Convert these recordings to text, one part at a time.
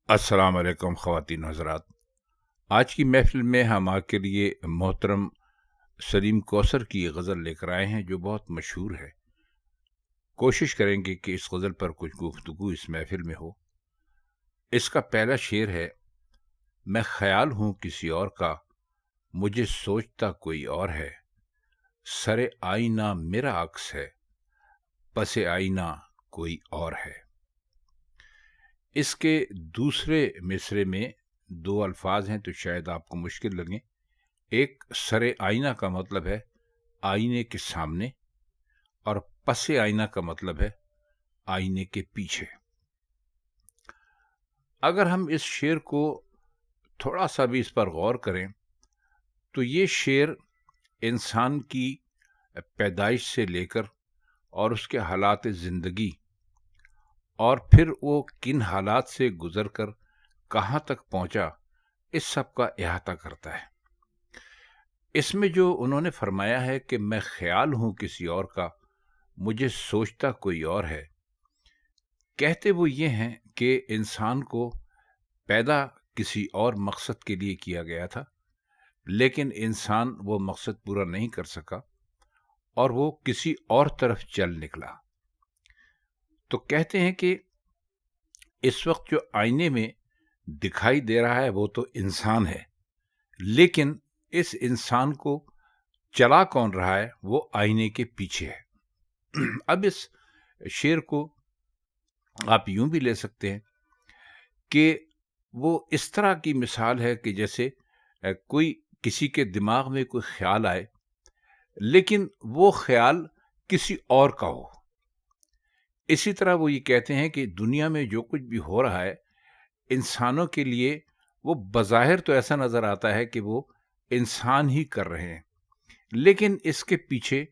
अस्सलाम वालेकुम ख़वातीन हज़रात। आज की महफ़िल में हम आपके लिए मोहतरम सलीम कौसर की गज़ल लेकर आए हैं जो बहुत मशहूर है। कोशिश करेंगे कि इस गज़ल पर कुछ गुफ्तगू इस महफ़िल में हो। इसका पहला शेर है, मैं ख़याल हूँ किसी और का, मुझे सोचता कोई और है। सरे आईना मेरा अक्स है, पसे आईना कोई और है। इसके दूसरे मिसरे में दो अल्फाज हैं तो शायद आपको मुश्किल लगें। एक सरे आईना का मतलब है आईने के सामने, और पसे आईना का मतलब है आईने के पीछे। अगर हम इस शेर को थोड़ा सा भी इस पर गौर करें तो ये शेर इंसान की पैदाइश से लेकर और उसके हालात ज़िंदगी, और फिर वो किन हालात से गुजर कर कहाँ तक पहुंचा, इस सब का अहाता करता है। इसमें जो उन्होंने फरमाया है कि मैं ख्याल हूं किसी और का, मुझे सोचता कोई और है, कहते वो ये हैं कि इंसान को पैदा किसी और मकसद के लिए किया गया था, लेकिन इंसान वो मकसद पूरा नहीं कर सका और वो किसी और तरफ चल निकला। तो कहते हैं कि इस वक्त जो आईने में दिखाई दे रहा है वो तो इंसान है, लेकिन इस इंसान को चला कौन रहा है, वो आईने के पीछे है। अब इस शेर को आप यूं भी ले सकते हैं कि वो इस तरह की मिसाल है कि जैसे कोई किसी के दिमाग में कोई ख्याल आए, लेकिन वो ख्याल किसी और का हो। इसी तरह वो ये कहते हैं कि दुनिया में जो कुछ भी हो रहा है, इंसानों के लिए वो बज़ाहिर तो ऐसा नज़र आता है कि वो इंसान ही कर रहे हैं, लेकिन इसके पीछे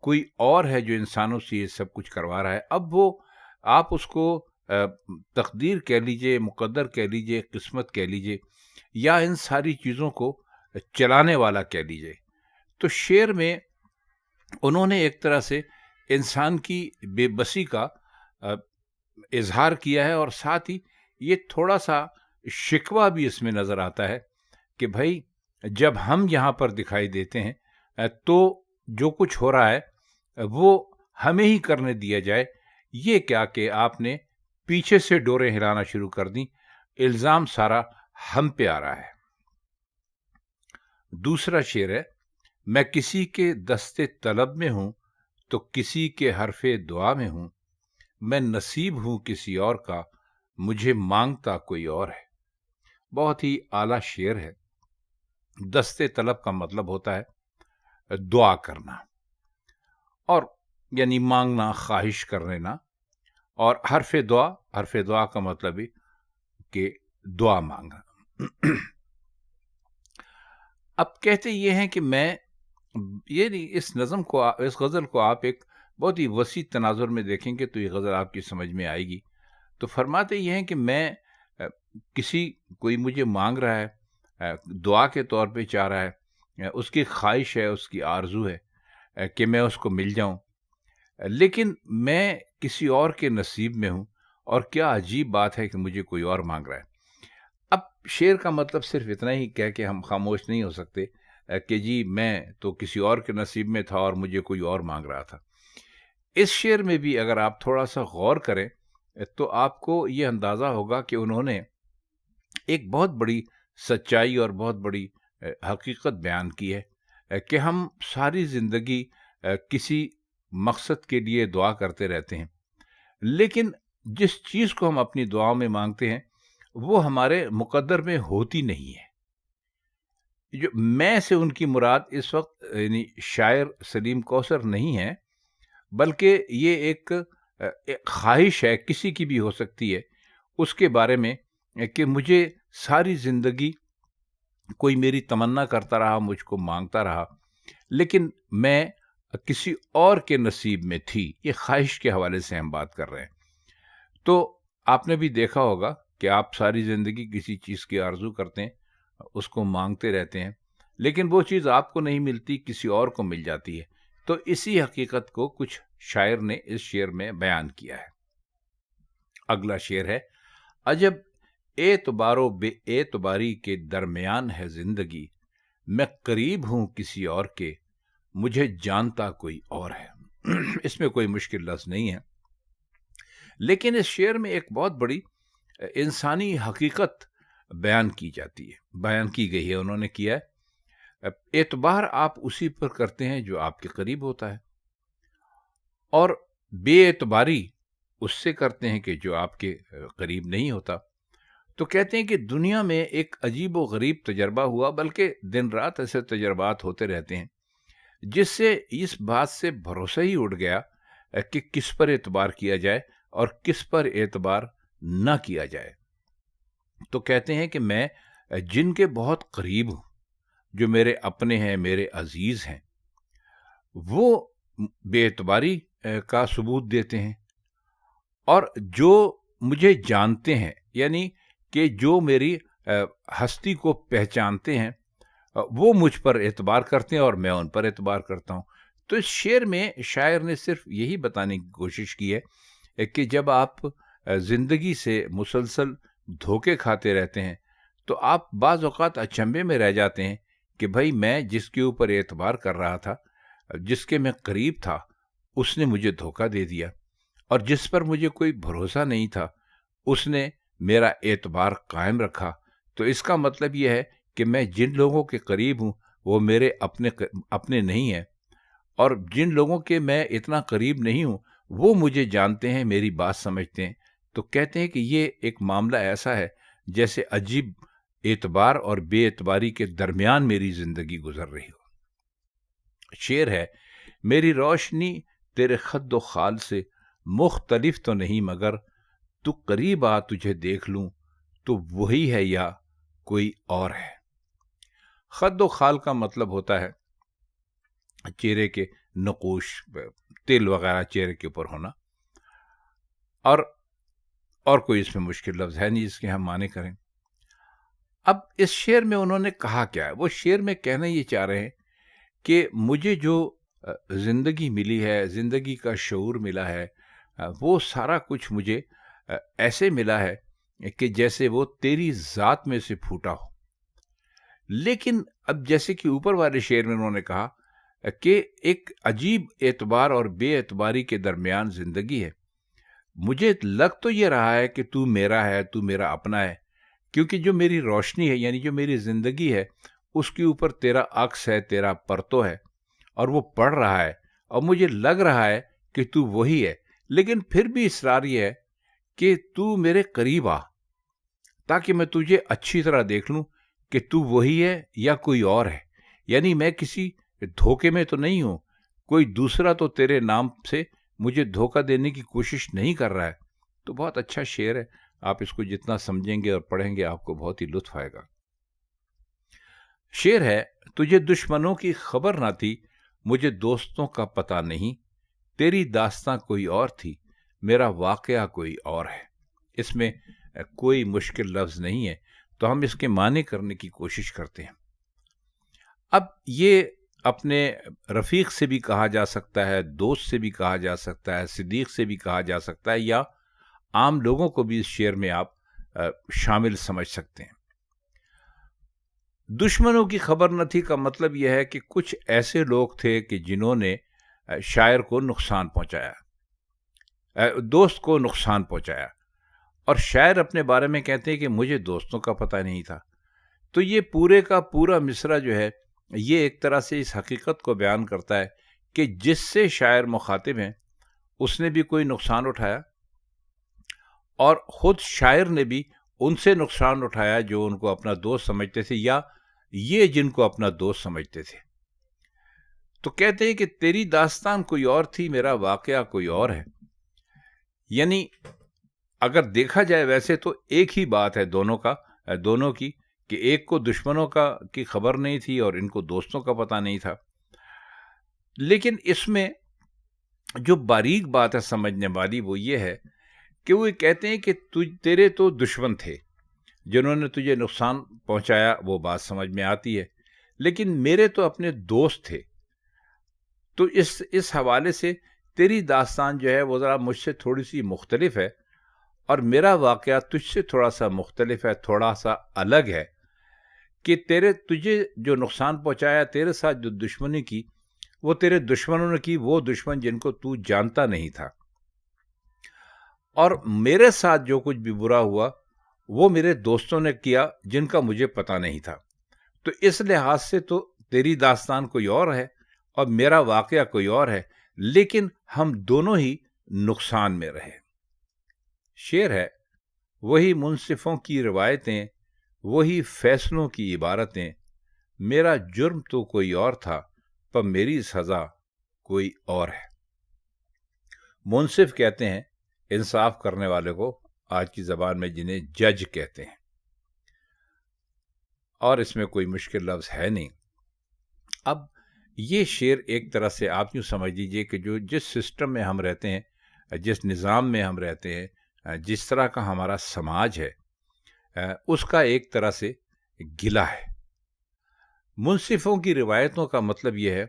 कोई और है जो इंसानों से ये सब कुछ करवा रहा है। अब वो आप उसको तकदीर कह लीजिए, मुक़द्दर कह लीजिए, किस्मत कह लीजिए, या इन सारी चीज़ों को चलाने वाला कह लीजिए। तो शेर में उन्होंने एक तरह से इंसान की बेबसी का इज़हार किया है, और साथ ही ये थोड़ा-सा शिकवा भी इसमें नज़र आता है कि भई जब हम यहाँ पर दिखाई देते हैं तो जो कुछ हो रहा है वो हमें ही करने दिया जाए। ये क्या कि आपने पीछे से डोरें हिलाना शुरू कर दी, इल्ज़ाम सारा हम पे आ रहा है। दूसरा शेर है, मैं किसी के दस्ते तलब में हूँ तो किसी के हरफ़े दुआ में हूँ। मैं नसीब हूँ किसी और का, मुझे मांगता कोई और है। बहुत ही आला शेर है। दस्ते तलब का मतलब होता है दुआ करना, और यानी मांगना, ख्वाहिश कर लेना। और हरफ़े दुआ का मतलब है कि दुआ मांगना। अब कहते ये हैं कि मैं ये नहीं, इस नज़म को इस गज़ल को आप एक बहुत ही वसी तनाजुर में देखेंगे तो ये गज़ल आपकी समझ में आएगी। तो फरमाते ये हैं कि मैं अ, किसी कोई मुझे मांग रहा है, दुआ के तौर पे चाह रहा है, उसकी ख्वाहिश है, उसकी आरज़ू है कि मैं उसको मिल जाऊं, लेकिन मैं किसी और के नसीब में हूं, और क्या अजीब बात है कि मुझे कोई और मांग रहा है। अब शेर का मतलब सिर्फ इतना ही कह के हम खामोश नहीं हो सकते कि जी मैं तो किसी और के नसीब में था और मुझे कोई और मांग रहा था। इस शेर में भी अगर आप थोड़ा सा गौर करें तो आपको ये अंदाज़ा होगा कि उन्होंने एक बहुत बड़ी सच्चाई और बहुत बड़ी हकीकत बयान की है कि हम सारी ज़िंदगी किसी मकसद के लिए दुआ करते रहते हैं, लेकिन जिस चीज़ को हम अपनी दुआओं में मांगते हैं वो हमारे मुकद्दर में होती नहीं है। जो मैं से उनकी मुराद इस वक्त यानी शायर सलीम कौसर नहीं है, बल्कि ये एक ख्वाहिश है, किसी की भी हो सकती है, उसके बारे में कि मुझे सारी ज़िंदगी कोई मेरी तमन्ना करता रहा, मुझको मांगता रहा, लेकिन मैं किसी और के नसीब में थी। ये ख्वाहिश के हवाले से हम बात कर रहे हैं। तो आपने भी देखा होगा कि आप सारी ज़िंदगी किसी चीज़ की आरज़ू करते हैं, उसको मांगते रहते हैं, लेकिन वो चीज़ आपको नहीं मिलती, किसी और को मिल जाती है। तो इसी हकीकत को कुछ शायर ने इस शेर में बयान किया है। अगला शेर है, अजब एतबार व बे एतबारी के दरमियान है जिंदगी, मैं करीब हूं किसी और के, मुझे जानता कोई और है। इसमें कोई मुश्किल लफ्ज नहीं है, लेकिन इस शेर में एक बहुत बड़ी इंसानी हकीकत बयान की जाती है, बयान की गई है, उन्होंने किया है। एतबार आप उसी पर करते हैं जो आपके करीब होता है, और बेएतबारी उससे करते हैं कि जो आपके करीब नहीं होता। तो कहते हैं कि दुनिया में एक अजीब व गरीब तजर्बा हुआ, बल्कि दिन रात ऐसे तजर्बात होते रहते हैं, जिससे इस बात से भरोसा ही उठ गया कि किस पर एतबार किया जाए और किस पर एतबार ना किया जाए। तो कहते हैं कि मैं जिनके बहुत करीब हूं, जो मेरे अपने हैं, मेरे अजीज हैं, वो बेएतबारी का सबूत देते हैं, और जो मुझे जानते हैं, यानी कि जो मेरी हस्ती को पहचानते हैं, वो मुझ पर एतबार करते हैं और मैं उन पर एतबार करता हूं। तो इस शेर में शायर ने सिर्फ यही बताने की कोशिश की है कि जब आप जिंदगी से मुसलसल धोखे खाते रहते हैं, तो आप बाज़ औक़ात अचंभे में रह जाते हैं कि भाई, मैं जिसके ऊपर एतबार कर रहा था, जिसके मैं करीब था, उसने मुझे धोखा दे दिया, और जिस पर मुझे कोई भरोसा नहीं था, उसने मेरा एतबार कायम रखा। तो इसका मतलब यह है कि मैं जिन लोगों के करीब हूं, वो मेरे अपने नहीं हैं, और जिन लोगों के मैं इतना करीब नहीं हूं, वो मुझे जानते हैं, मेरी बात समझते हैं। तो कहते हैं कि ये एक मामला ऐसा है जैसे अजीब एतबार और बेएतबारी के दरमियान मेरी जिंदगी गुजर रही हो। शेर है, मेरी रोशनी तेरे खद्दो खाल से मुख्तलिफ तो नहीं, मगर तू करीब आ तुझे देख लूं, तो वही है या कोई और है। खद्दो खाल का मतलब होता है चेहरे के नकूश, तिल वगैरह चेहरे के ऊपर होना, और कोई इसमें मुश्किल लफ्ज है नहीं जिसके हम माने करें। अब इस शेर में उन्होंने कहा क्या है? वो शेर में कहना ये चाह रहे हैं कि मुझे जो जिंदगी मिली है, जिंदगी का शऊर मिला है, वो सारा कुछ मुझे ऐसे मिला है कि जैसे वो तेरी जात में से फूटा हो। लेकिन अब जैसे कि ऊपर वाले शेर में उन्होंने कहा कि एक अजीब एतबार और बेएतबारी के दरमियान जिंदगी है, मुझे लग तो ये रहा है कि तू मेरा है, तू मेरा अपना है, क्योंकि जो मेरी रोशनी है, यानी जो मेरी जिंदगी है, उसके ऊपर तेरा अक्स है, तेरा परतो है, और वो पड़ रहा है, और मुझे लग रहा है कि तू वही है। लेकिन फिर भी इसरार ये है कि तू मेरे करीब आ, ताकि मैं तुझे अच्छी तरह देख लूं कि तू वही है या कोई और है। यानी मैं किसी धोखे में तो नहीं हूं, कोई दूसरा तो तेरे नाम से मुझे धोखा देने की कोशिश नहीं कर रहा है। तो बहुत अच्छा शेर है, आप इसको जितना समझेंगे और पढ़ेंगे, आपको बहुत ही लुत्फ आएगा। शेर है, तुझे दुश्मनों की खबर ना थी, मुझे दोस्तों का पता नहीं, तेरी दास्तां कोई और थी, मेरा वाकया कोई और है। इसमें कोई मुश्किल लफ्ज नहीं है, तो हम इसके माने करने की कोशिश करते हैं। अब ये अपने रफीक से भी कहा जा सकता है, दोस्त से भी कहा जा सकता है, सिद्दीक से भी कहा जा सकता है, या आम लोगों को भी इस शेर में आप शामिल समझ सकते हैं। दुश्मनों की खबर न थी का मतलब यह है कि कुछ ऐसे लोग थे कि जिन्होंने शायर को नुकसान पहुंचाया, दोस्त को नुकसान पहुंचाया, और शायर अपने बारे में कहते हैं कि मुझे दोस्तों का पता नहीं था। तो ये पूरे का पूरा मिसरा जो है, ये एक तरह से इस हकीकत को बयान करता है कि जिससे शायर मुखातिब हैं, उसने भी कोई नुकसान उठाया, और खुद शायर ने भी उनसे नुकसान उठाया जो उनको अपना दोस्त समझते थे, या ये जिनको अपना दोस्त समझते थे। तो कहते हैं कि तेरी दास्तान कोई और थी, मेरा वाकया कोई और है। यानी अगर देखा जाए वैसे तो एक ही बात है दोनों की, कि एक को दुश्मनों की खबर नहीं थी और इनको दोस्तों का पता नहीं था। लेकिन इसमें जो बारीक बात है समझने वाली, वो ये है कि वो कहते हैं कि तेरे तो दुश्मन थे जिन्होंने तुझे नुकसान पहुंचाया, वो बात समझ में आती है, लेकिन मेरे तो अपने दोस्त थे। तो इस हवाले से तेरी दास्तान जो है वो ज़रा मुझसे थोड़ी सी मुख्तलिफ है, اور میرا واقعہ تجھ سے تھوڑا سا مختلف ہے، تھوڑا سا الگ ہے، کہ تجھے جو نقصان پہنچایا، تیرے ساتھ جو دشمنی کی، وہ تیرے دشمنوں نے کی، وہ دشمن جن کو تو جانتا نہیں تھا، اور میرے ساتھ جو کچھ بھی برا ہوا وہ میرے دوستوں نے کیا جن کا مجھے پتا نہیں تھا۔ تو اس لحاظ سے تو تیری داستان کوئی اور ہے اور میرا واقعہ کوئی اور ہے، لیکن ہم دونوں ہی نقصان میں رہے۔ شعر ہے، وہی منصفوں کی روایتیں، وہی فیصلوں کی عبارتیں، میرا جرم تو کوئی اور تھا پر میری سزا کوئی اور ہے۔ منصف کہتے ہیں انصاف کرنے والے کو، آج کی زبان میں جنہیں جج کہتے ہیں، اور اس میں کوئی مشکل لفظ ہے نہیں۔ اب یہ شعر ایک طرح سے آپ یوں سمجھ لیجئے کہ جس سسٹم میں ہم رہتے ہیں، جس نظام میں ہم رہتے ہیں، جس طرح کا ہمارا سماج ہے، اس کا ایک طرح سے گلہ ہے۔ منصفوں کی روایتوں کا مطلب یہ ہے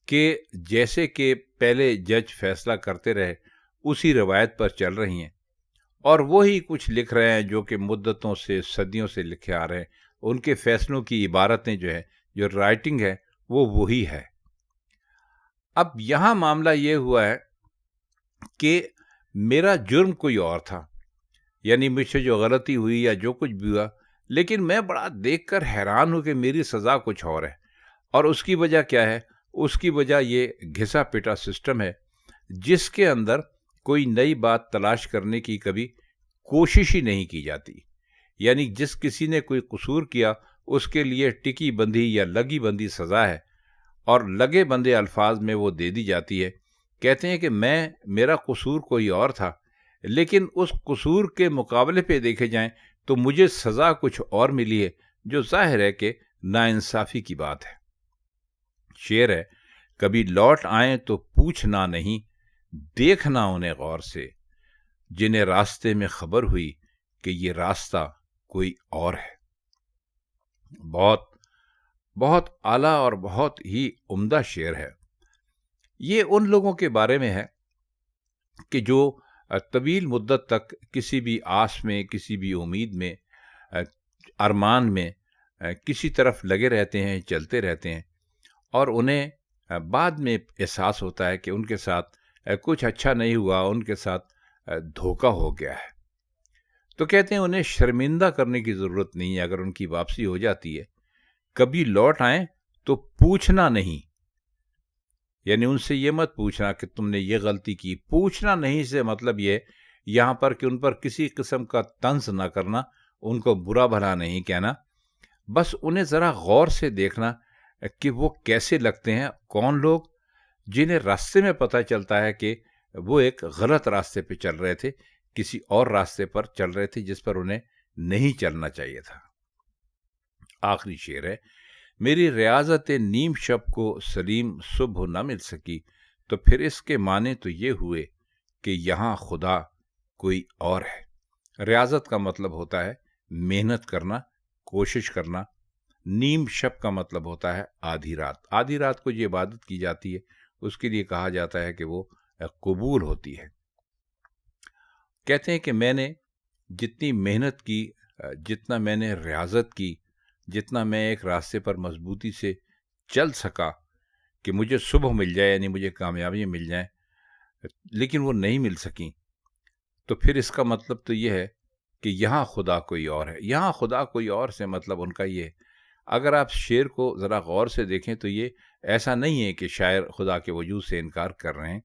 کہ جیسے کہ پہلے جج فیصلہ کرتے رہے اسی روایت پر چل رہی ہیں، اور وہی کچھ لکھ رہے ہیں جو کہ مدتوں سے، صدیوں سے لکھے آ رہے ہیں۔ ان کے فیصلوں کی عبارتیں جو ہے، جو رائٹنگ ہے، وہ وہی ہے۔ اب یہاں معاملہ یہ ہوا ہے کہ میرا جرم کوئی اور تھا، یعنی مجھ سے جو غلطی ہوئی یا جو کچھ بھی ہوا، لیکن میں بڑا دیکھ کر حیران ہوں کہ میری سزا کچھ اور ہے۔ اور اس کی وجہ کیا ہے؟ اس کی وجہ یہ گھسا پٹا سسٹم ہے جس کے اندر کوئی نئی بات تلاش کرنے کی کبھی کوشش ہی نہیں کی جاتی۔ یعنی جس کسی نے کوئی قصور کیا اس کے لیے ٹکی بندھی یا لگی بندھی سزا ہے، اور لگے بندھے الفاظ میں وہ دے دی جاتی ہے۔ کہتے ہیں کہ میرا قصور کوئی اور تھا، لیکن اس قصور کے مقابلے پہ دیکھے جائیں تو مجھے سزا کچھ اور ملی ہے، جو ظاہر ہے کہ ناانصافی کی بات ہے۔ شعر ہے، کبھی لوٹ آئیں تو پوچھنا نہیں، دیکھنا انہیں غور سے، جنہیں راستے میں خبر ہوئی کہ یہ راستہ کوئی اور ہے۔ بہت بہت اعلیٰ اور بہت ہی عمدہ شعر ہے۔ یہ ان لوگوں کے بارے میں ہے کہ جو طویل مدت تک کسی بھی آس میں، کسی بھی امید میں، ارمان میں کسی طرف لگے رہتے ہیں، چلتے رہتے ہیں، اور انہیں بعد میں احساس ہوتا ہے کہ ان کے ساتھ کچھ اچھا نہیں ہوا، ان کے ساتھ دھوکہ ہو گیا ہے۔ تو کہتے ہیں انہیں شرمندہ کرنے کی ضرورت نہیں ہے اگر ان کی واپسی ہو جاتی ہے۔ کبھی لوٹ آئیں تو پوچھنا نہیں، یعنی ان سے یہ مت پوچھنا کہ تم نے یہ غلطی کی۔ پوچھنا نہیں سے مطلب یہ یہاں پر کہ ان پر کسی قسم کا طنز نہ کرنا، ان کو برا بھلا نہیں کہنا، بس انہیں ذرا غور سے دیکھنا کہ وہ کیسے لگتے ہیں۔ کون لوگ؟ جنہیں راستے میں پتہ چلتا ہے کہ وہ ایک غلط راستے پہ چل رہے تھے، کسی اور راستے پر چل رہے تھے جس پر انہیں نہیں چلنا چاہیے تھا۔ آخری شعر ہے، میری ریاضت نیم شب کو سلیم صبح نہ مل سکی، تو پھر اس کے معنی تو یہ ہوئے کہ یہاں خدا کوئی اور ہے۔ ریاضت کا مطلب ہوتا ہے محنت کرنا، کوشش کرنا۔ نیم شب کا مطلب ہوتا ہے آدھی رات۔ آدھی رات کو جو عبادت کی جاتی ہے اس کے لیے کہا جاتا ہے کہ وہ قبول ہوتی ہے۔ کہتے ہیں کہ میں نے جتنی محنت کی، جتنا میں نے ریاضت کی، جتنا میں ایک راستے پر مضبوطی سے چل سکا کہ مجھے صبح مل جائے، یعنی مجھے کامیابی مل جائے، لیکن وہ نہیں مل سکیں، تو پھر اس کا مطلب تو یہ ہے کہ یہاں خدا کوئی اور ہے۔ یہاں خدا کوئی اور سے مطلب ان کا یہ ہے۔ اگر آپ شعر کو ذرا غور سے دیکھیں تو یہ ایسا نہیں ہے کہ شاعر خدا کے وجود سے انکار کر رہے ہیں۔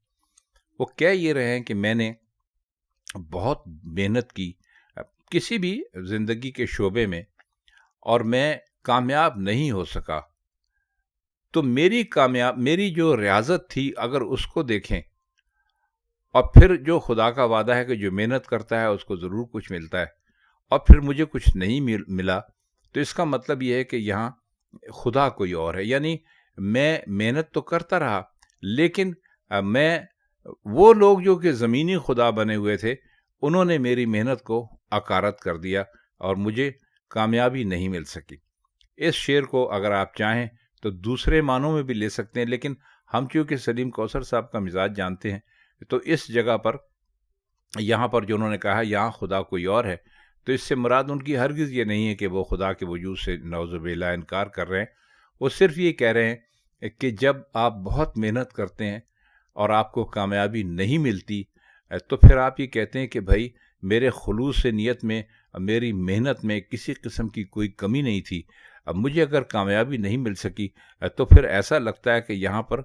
وہ کہہ یہ رہے ہیں کہ میں نے بہت محنت کی کسی بھی زندگی کے شعبے میں، اور میں کامیاب نہیں ہو سکا، تو میری جو ریاضت تھی اگر اس کو دیکھیں، اور پھر جو خدا کا وعدہ ہے کہ جو محنت کرتا ہے اس کو ضرور کچھ ملتا ہے، اور پھر مجھے کچھ نہیں ملا، تو اس کا مطلب یہ ہے کہ یہاں خدا کوئی اور ہے۔ یعنی میں محنت تو کرتا رہا، لیکن وہ لوگ جو کہ زمینی خدا بنے ہوئے تھے، انہوں نے میری محنت کو اکارت کر دیا اور مجھے کامیابی نہیں مل سکی۔ اس شعر کو اگر آپ چاہیں تو دوسرے معنوں میں بھی لے سکتے ہیں، لیکن ہم چونکہ سلیم کوثر صاحب کا مزاج جانتے ہیں تو اس جگہ پر یہاں پر جو انہوں نے کہا یہاں خدا کوئی اور ہے، تو اس سے مراد ان کی ہرگز یہ نہیں ہے کہ وہ خدا کے وجود سے نعوذ باللہ انکار کر رہے ہیں۔ وہ صرف یہ کہہ رہے ہیں کہ جب آپ بہت محنت کرتے ہیں اور آپ کو کامیابی نہیں ملتی، تو پھر آپ یہ کہتے ہیں کہ بھائی میرے خلوص نیت میں، میری محنت میں کسی قسم کی کوئی کمی نہیں تھی، اب مجھے اگر کامیابی نہیں مل سکی تو پھر ایسا لگتا ہے کہ یہاں پر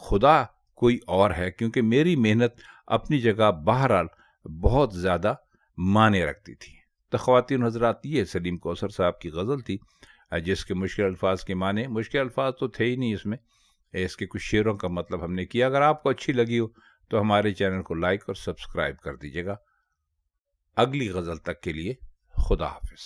خدا کوئی اور ہے، کیونکہ میری محنت اپنی جگہ بہرحال بہت زیادہ معنی رکھتی تھی۔ تو خواتین حضرات، یہ سلیم کوثر صاحب کی غزل تھی، جس کے مشکل الفاظ کے معنی، مشکل الفاظ تو تھے ہی نہیں اس کے کچھ شعروں کا مطلب ہم نے کیا۔ اگر آپ کو اچھی لگی ہو تو ہمارے چینل کو لائک اور سبسکرائب کر دیجیے گا۔ اگلی غزل تک کے لیے خدا حافظ۔